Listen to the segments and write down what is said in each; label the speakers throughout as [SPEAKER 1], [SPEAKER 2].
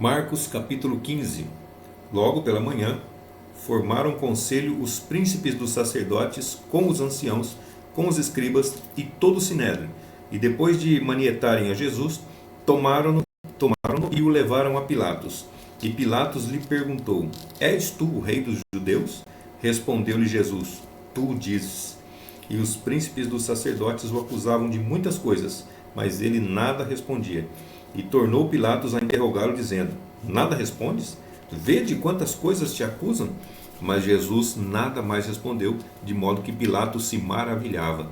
[SPEAKER 1] Marcos capítulo 15. Logo pela manhã, formaram conselho os príncipes dos sacerdotes com os anciãos, com os escribas e todo o sinédrio. E depois de manietarem a Jesus, tomaram-no e o levaram a Pilatos. E Pilatos lhe perguntou: És tu o rei dos judeus? Respondeu-lhe Jesus: Tu o dizes. E os príncipes dos sacerdotes o acusavam de muitas coisas, mas ele nada respondia. E tornou Pilatos a interrogá-lo, dizendo: Nada respondes? Vede quantas coisas te acusam? Mas Jesus nada mais respondeu, de modo que Pilatos se maravilhava.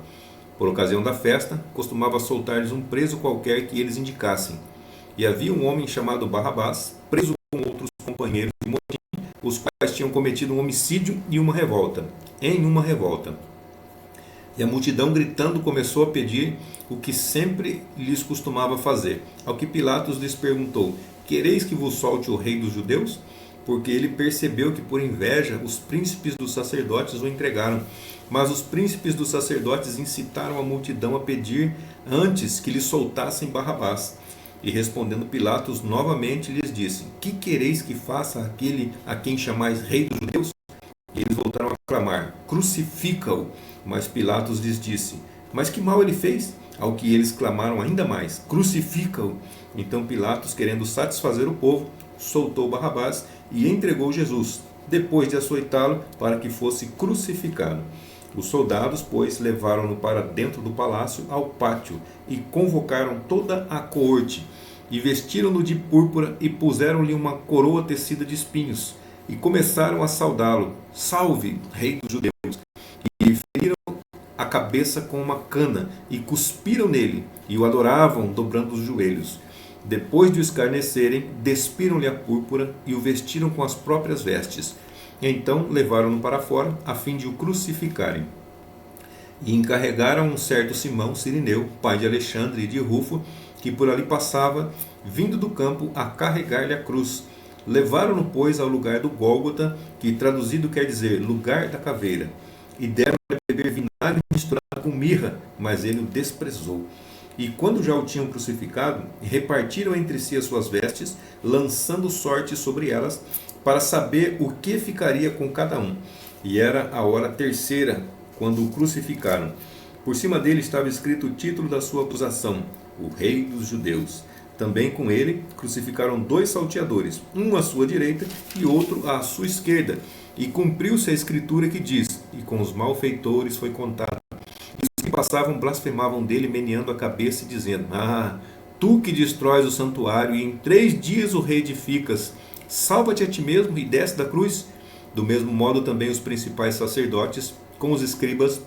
[SPEAKER 1] Por ocasião da festa, costumava soltar-lhes um preso qualquer que eles indicassem. E havia um homem chamado Barrabás, preso com outros companheiros de motim, os quais tinham cometido um homicídio e uma revolta. E a multidão, gritando, começou a pedir o que sempre lhes costumava fazer. Ao que Pilatos lhes perguntou: Quereis que vos solte o rei dos judeus? Porque ele percebeu que, por inveja, os príncipes dos sacerdotes o entregaram. Mas os príncipes dos sacerdotes incitaram a multidão a pedir antes que lhe soltassem Barrabás. E respondendo Pilatos novamente lhes disse: Que quereis que faça aquele a quem chamais rei dos judeus? E eles voltaram a clamar: Crucifica-o! Mas Pilatos lhes disse: Mas que mal ele fez? Ao que eles clamaram ainda mais: Crucifica-o! Então Pilatos, querendo satisfazer o povo, soltou Barrabás e entregou Jesus, depois de açoitá-lo, para que fosse crucificado. Os soldados, pois, levaram-no para dentro do palácio, ao pátio, e convocaram toda a coorte, e vestiram-no de púrpura, e puseram-lhe uma coroa tecida de espinhos, e começaram a saudá-lo: Salve, rei dos judeus! E feriram a cabeça com uma cana, e cuspiram nele, e o adoravam, dobrando os joelhos. Depois de o escarnecerem, despiram-lhe a púrpura, e o vestiram com as próprias vestes. Então levaram-no para fora, a fim de o crucificarem. E encarregaram um certo Simão Cirineu, pai de Alexandre e de Rufo, que por ali passava, vindo do campo, a carregar-lhe a cruz. Levaram-no, pois, ao lugar do Gólgota, que traduzido quer dizer lugar da caveira, e deram-lhe a beber vinagre misturado com mirra, mas ele o desprezou. E quando já o tinham crucificado, repartiram entre si as suas vestes, lançando sorte sobre elas, para saber o que ficaria com cada um. E era a hora terceira, quando o crucificaram. Por cima dele estava escrito o título da sua acusação: O Rei dos Judeus. Também com ele crucificaram 2 salteadores, um à sua direita e outro à sua esquerda. E cumpriu-se a escritura que diz: E com os malfeitores foi contado. E os que passavam blasfemavam dele, meneando a cabeça e dizendo: Ah, tu que destróis o santuário e em 3 dias o reedificas, salva-te a ti mesmo e desce da cruz. Do mesmo modo também os principais sacerdotes, com os escribas,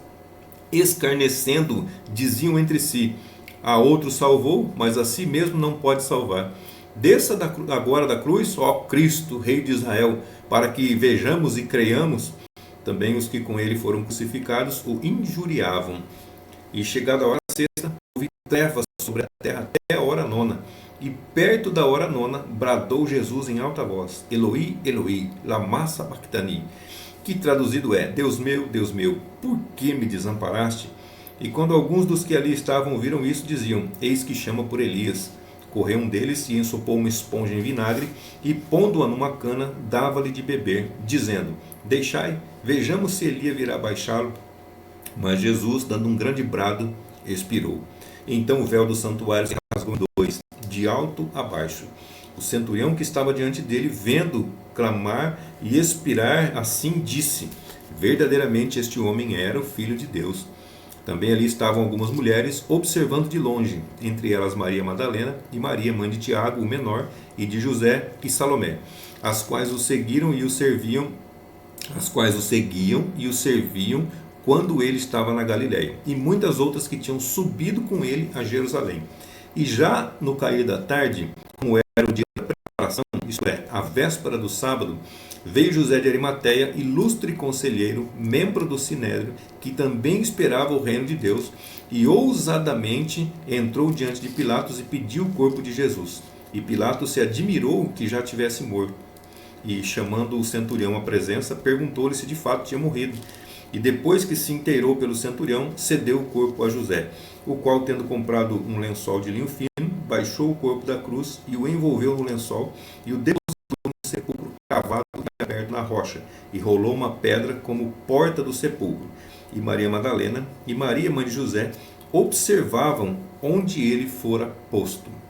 [SPEAKER 1] escarnecendo, diziam entre si: A outro salvou, mas a si mesmo não pode salvar. Desça agora da cruz, ó Cristo, Rei de Israel, para que vejamos e creiamos. Também os que com ele foram crucificados o injuriavam. E chegada a hora sexta, houve trevas sobre a terra até a hora nona. E perto da hora nona, bradou Jesus em alta voz: Eloi, Eloi, lama sabachthani, que traduzido é: Deus meu, por que me desamparaste? E quando alguns dos que ali estavam viram isso, diziam: Eis que chama por Elias. Correu um deles e ensopou uma esponja em vinagre, e pondo-a numa cana, dava-lhe de beber, dizendo: Deixai, vejamos se Elias virá baixá-lo. Mas Jesus, dando um grande brado, expirou. Então o véu do santuário se rasgou em 2, de alto a baixo. O centurião que estava diante dele, vendo clamar e expirar, assim disse: Verdadeiramente este homem era o Filho de Deus. Também ali estavam algumas mulheres, observando de longe, entre elas Maria Madalena e Maria, mãe de Tiago, o menor, e de José e Salomé, as quais o seguiam e o serviam quando ele estava na Galiléia, e muitas outras que tinham subido com ele a Jerusalém. E já no cair da tarde, como era o dia da preparação, isto é, a véspera do sábado, veio José de Arimateia, ilustre conselheiro, membro do Sinédrio, que também esperava o reino de Deus, e ousadamente entrou diante de Pilatos e pediu o corpo de Jesus. E Pilatos se admirou que já tivesse morto. E, chamando o centurião à presença, perguntou-lhe se de fato tinha morrido. E depois que se inteirou pelo centurião, cedeu o corpo a José, o qual, tendo comprado um lençol de linho fino, baixou o corpo da cruz e o envolveu no lençol e o depositou no sepulcro cavado e aberto na rocha, e rolou uma pedra como porta do sepulcro. E Maria Madalena e Maria, mãe de José, observavam onde ele fora posto.